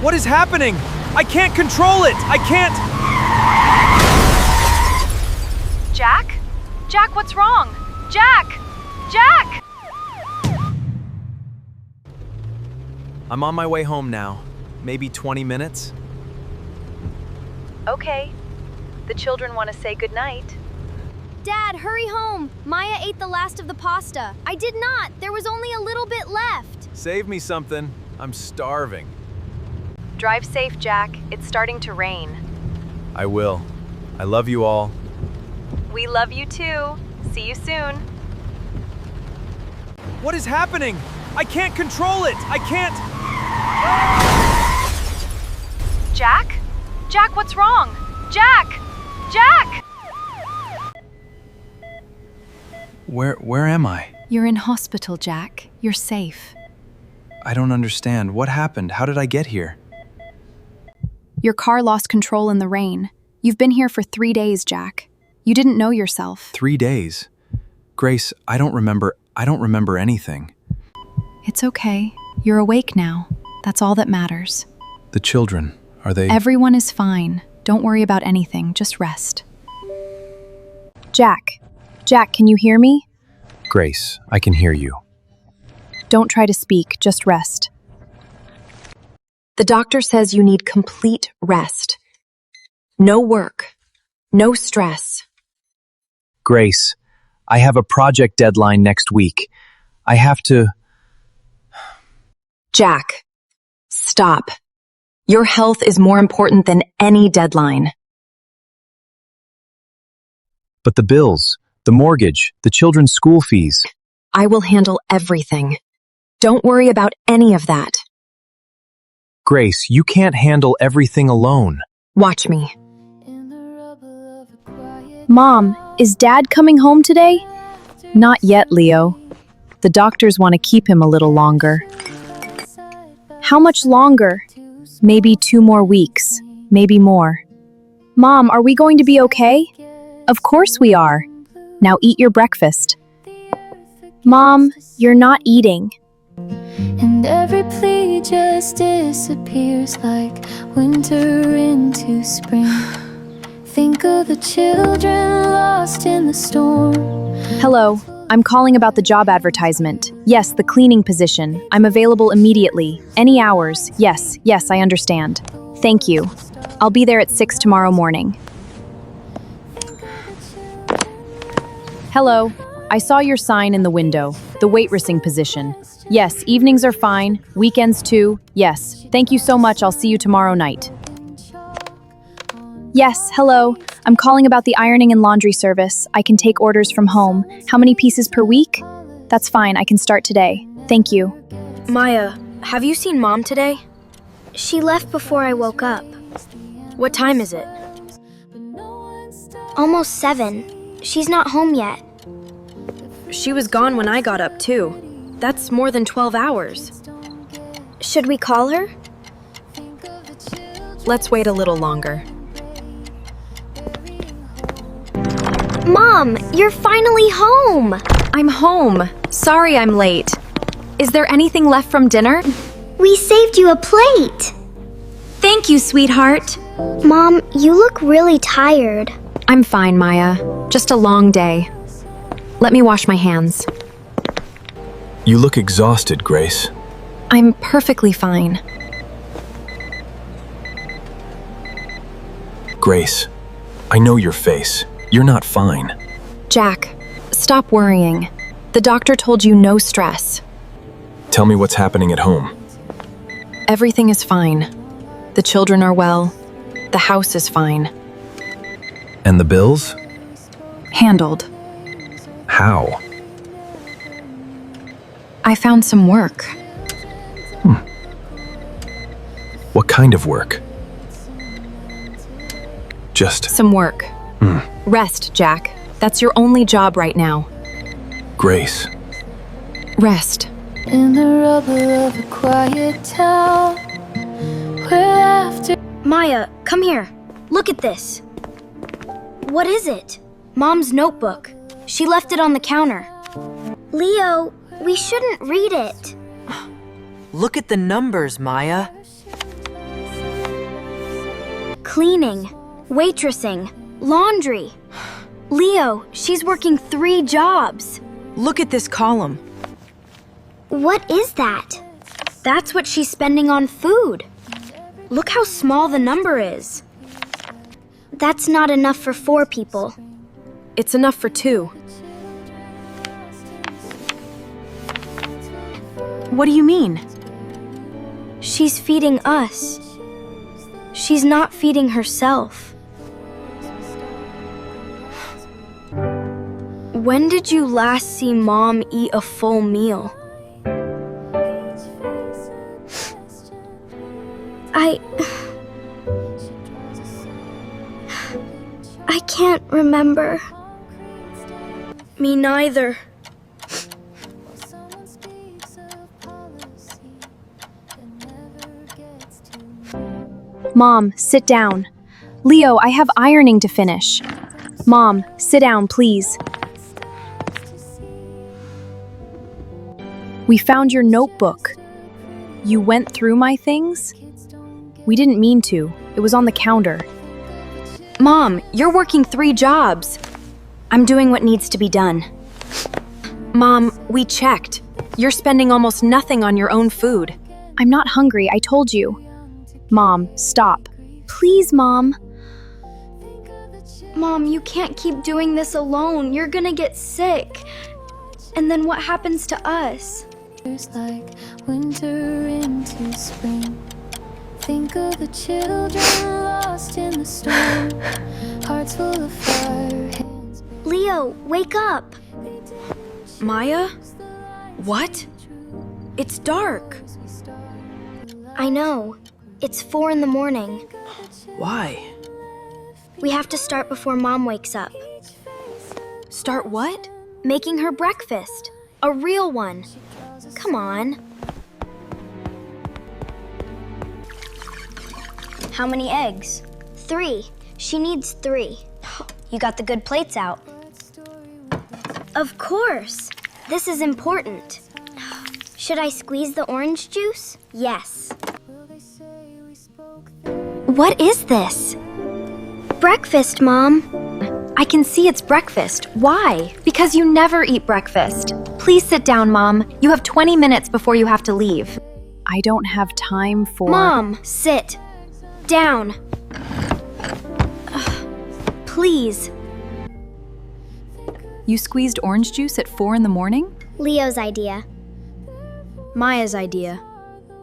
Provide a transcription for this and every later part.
What is happening? I can't control it! I can't... Jack? Jack, what's wrong? Jack! Jack! I'm on my way home now. Maybe 20 minutes? Okay. The children want to say goodnight. Dad, hurry home! Maya ate the last of the pasta. I did not! There was only a little bit left! Save me something. I'm starving. Drive safe, Jack. It's starting to rain. I will. I love you all. We love you too. See you soon. What is happening? I can't control it! I can't... Jack? Jack, what's wrong? Jack! Jack! Where am I? You're in hospital, Jack. You're safe. I don't understand. What happened? How did I get here? Your car lost control in the rain. You've been here for 3 days, Jack. You didn't know yourself. 3 days? Grace, I don't remember anything. It's okay. You're awake now. That's all that matters. The children, are they... Everyone is fine. Don't worry about anything. Just rest. Jack. Jack, can you hear me? Grace, I can hear you. Don't try to speak. Just rest. The doctor says you need complete rest. No work. No stress. Grace, I have a project deadline next week. I have to... Jack, stop. Your health is more important than any deadline. But the bills, the mortgage, the children's school fees... I will handle everything. Don't worry about any of that. Grace, you can't handle everything alone. Watch me. Mom, is Dad coming home today? Not yet, Leo. The doctors want to keep him a little longer. How much longer? Maybe 2 more weeks. Maybe more. Mom, are we going to be okay? Of course we are. Now eat your breakfast. Mom, you're not eating. And every plea just disappears like winter into spring. Think of the children lost in the storm. Hello, I'm calling about the job advertisement. Yes, the cleaning position. I'm available immediately. Any hours. Yes, I understand. Thank you. I'll be there at 6 tomorrow morning. Hello, I saw your sign in the window. The waitressing position. Yes, evenings are fine. Weekends too. Yes, thank you so much. I'll see you tomorrow night. Yes, hello. I'm calling about the ironing and laundry service. I can take orders from home. How many pieces per week? That's fine. I can start today. Thank you. Maya, have you seen Mom today? She left before I woke up. What time is it? Almost 7. She's not home yet. She was gone when I got up, too. That's more than 12 hours. Should we call her? Let's wait a little longer. Mom, you're finally home! I'm home. Sorry I'm late. Is there anything left from dinner? We saved you a plate! Thank you, sweetheart. Mom, you look really tired. I'm fine, Maya. Just a long day. Let me wash my hands. You look exhausted, Grace. I'm perfectly fine. Grace, I know your face. You're not fine. Jack, stop worrying. The doctor told you no stress. Tell me what's happening at home. Everything is fine. The children are well. The house is fine. And the bills? Handled. How? I found some work. What kind of work? Just... Some work. Rest, Jack. That's your only job right now. Grace. Rest. In the rubble of a quiet town, where after... Maya, come here. Look at this. What is it? Mom's notebook. She left it on the counter. Leo, we shouldn't read it. Look at the numbers, Maya. Cleaning, waitressing, laundry. Leo, she's working 3 jobs. Look at this column. What is that? That's what she's spending on food. Look how small the number is. That's not enough for 4 people. It's enough for 2. What do you mean? She's feeding us. She's not feeding herself. When did you last see Mom eat a full meal? I can't remember. Me neither. Mom, sit down. Leo, I have ironing to finish. Mom, sit down, please. We found your notebook. You went through my things? We didn't mean to. It was on the counter. Mom, you're working 3 jobs. I'm doing what needs to be done. Mom, we checked. You're spending almost nothing on your own food. I'm not hungry, I told you. Mom, stop. Please, Mom. Mom, you can't keep doing this alone. You're gonna get sick. And then what happens to us? It's like winter into spring. Think of the children lost in the storm. Hearts full of fire. Leo, wake up. Maya? What? It's dark. I know. It's 4 in the morning. Why? We have to start before Mom wakes up. Start what? Making her breakfast. A real one. Come on. How many eggs? 3. She needs 3. You got the good plates out. Of course. This is important. Should I squeeze the orange juice? Yes. What is this? Breakfast, Mom. I can see it's breakfast. Why? Because you never eat breakfast. Please sit down, Mom. You have 20 minutes before you have to leave. I don't have time for... Mom, sit. Down. Please. You squeezed orange juice at 4 in the morning? Leo's idea. Maya's idea.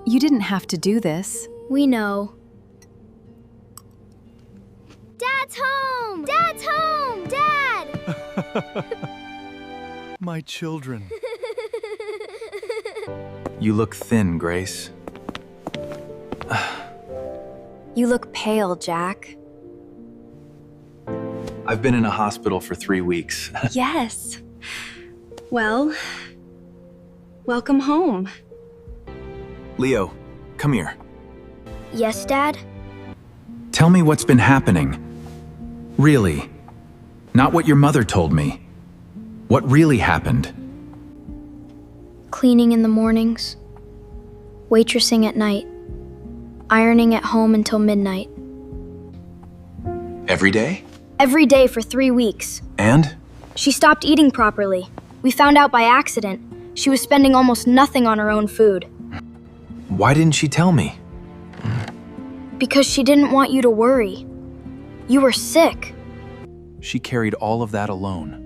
You didn't have to do this. We know. Dad's home! Dad's home! Dad! My children. You look thin, Grace. You look pale, Jack. I've been in a hospital for 3 weeks. Yes. Well, welcome home. Leo, come here. Yes, Dad? Tell me what's been happening. Really. Not what your mother told me. What really happened? Cleaning in the mornings. Waitressing at night. Ironing at home until midnight. Every day? Every day for 3 weeks. And? She stopped eating properly. We found out by accident. She was spending almost nothing on her own food. Why didn't she tell me? Because she didn't want you to worry. You were sick. She carried all of that alone.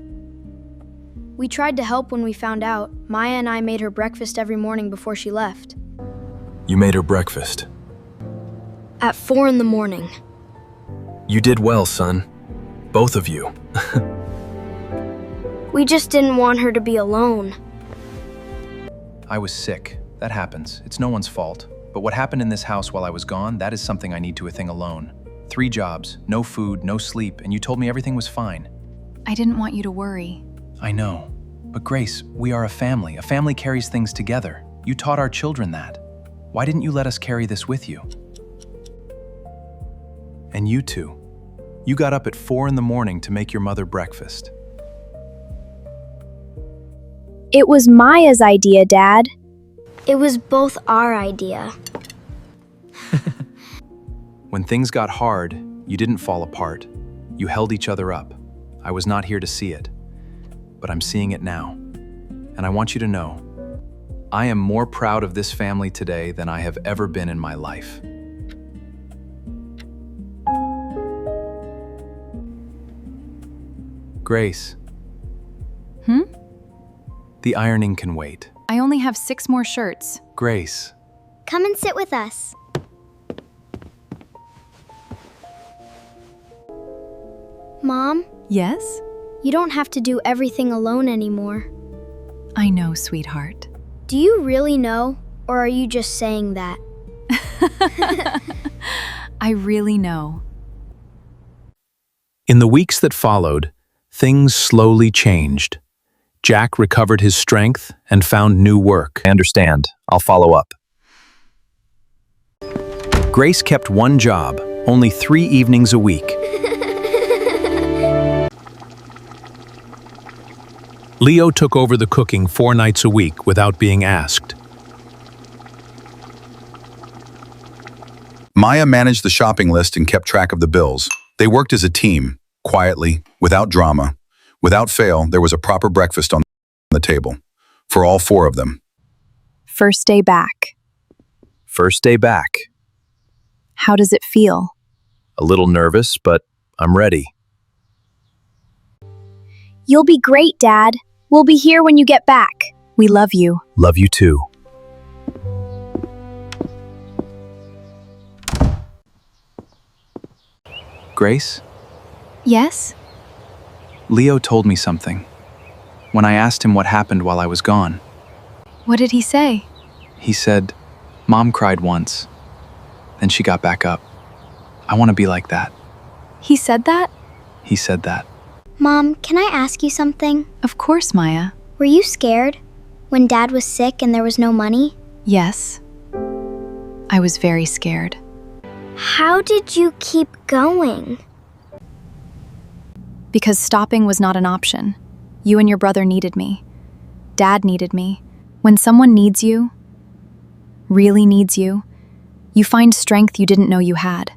We tried to help when we found out. Maya and I made her breakfast every morning before she left. You made her breakfast. At 4 in the morning. You did well, son. Both of you. We just didn't want her to be alone. I was sick. That happens. It's no one's fault. But what happened in this house while I was gone, that is something I need to thing alone. 3 jobs, no food, no sleep, and you told me everything was fine. I didn't want you to worry. I know. But Grace, we are a family. A family carries things together. You taught our children that. Why didn't you let us carry this with you? And you two. You got up at 4 in the morning to make your mother breakfast. It was Maya's idea, Dad. It was both our idea. When things got hard, You didn't fall apart. You held each other up. I was not here to see it, but I'm seeing it now. And I want you to know, I am more proud of this family today than I have ever been in my life. Grace. The ironing can wait. I only have 6 more shirts. Grace. Come and sit with us. Mom, Yes? you don't have to do everything alone anymore. I know, sweetheart. Do you really know, or are you just saying that? I really know. In the weeks that followed, things slowly changed. Jack recovered his strength and found new work. I understand. I'll follow up. Grace kept one job, only 3 evenings a week. Leo took over the cooking 4 nights a week without being asked. Maya managed the shopping list and kept track of the bills. They worked as a team, quietly, without drama. Without fail, there was a proper breakfast on the table, for all 4 of them. First day back. First day back. How does it feel? A little nervous, but I'm ready. You'll be great, Dad. We'll be here when you get back. We love you. Love you too. Grace? Yes? Leo told me something. When I asked him what happened while I was gone, What did he say? he said, Mom cried once. Then she got back up. I want to be like that. He said that? He said that. Mom, can I ask you something? Of course, Maya. Were you scared when Dad was sick and there was no money? Yes. I was very scared. How did you keep going? Because stopping was not an option. You and your brother needed me. Dad needed me. When someone needs you, really needs you, you find strength you didn't know you had.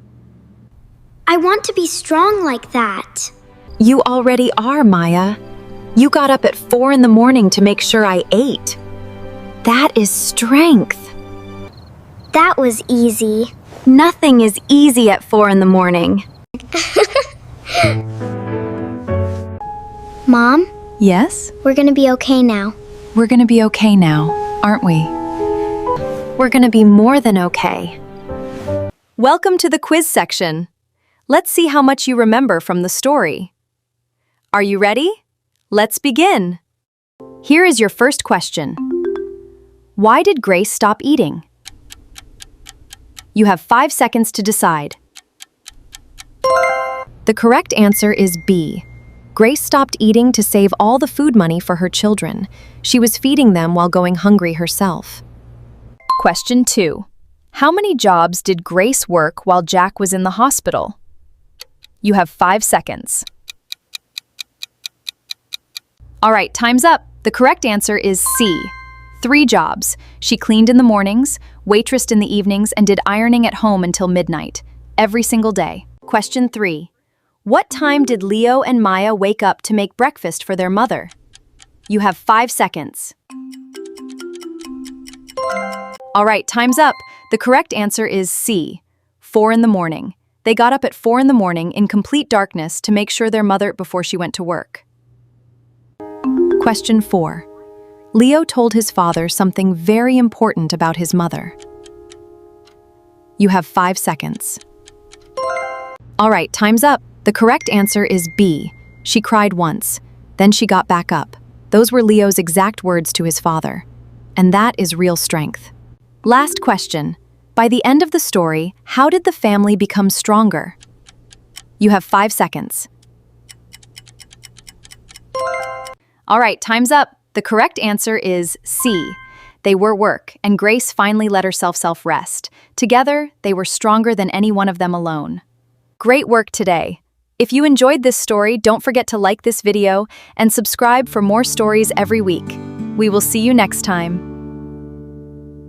I want to be strong like that. You already are, Maya. You got up at 4 in the morning to make sure I ate. That is strength. That was easy. Nothing is easy at 4 in the morning. Mom, Yes? we're gonna be okay now. We're gonna be okay now, aren't we? We're gonna be more than okay. Welcome to the quiz section. Let's see how much you remember from the story. Are you ready? Let's begin. Here is your first question. Why did Grace stop eating? You have 5 seconds to decide. The correct answer is B. Grace stopped eating to save all the food money for her children. She was feeding them while going hungry herself. Question 2. How many jobs did Grace work while Jack was in the hospital? You have 5 seconds. All right, time's up. The correct answer is C. 3 jobs. She cleaned in the mornings, waitressed in the evenings, and did ironing at home until midnight, every single day. Question 3. What time did Leo and Maya wake up to make breakfast for their mother? You have 5 seconds. All right, time's up. The correct answer is C. 4 in the morning. They got up at 4 in the morning in complete darkness to make sure their mother before she went to work. Question 4. Leo told his father something very important about his mother. You have 5 seconds. All right, time's up. The correct answer is B. She cried once. Then she got back up. Those were Leo's exact words to his father. And that is real strength. Last question. By the end of the story, how did the family become stronger? You have 5 seconds. All right, time's up. The correct answer is C. They were work, and Grace finally let herself rest. Together, they were stronger than any one of them alone. Great work today. If you enjoyed this story, don't forget to like this video and subscribe for more stories every week. We will see you next time.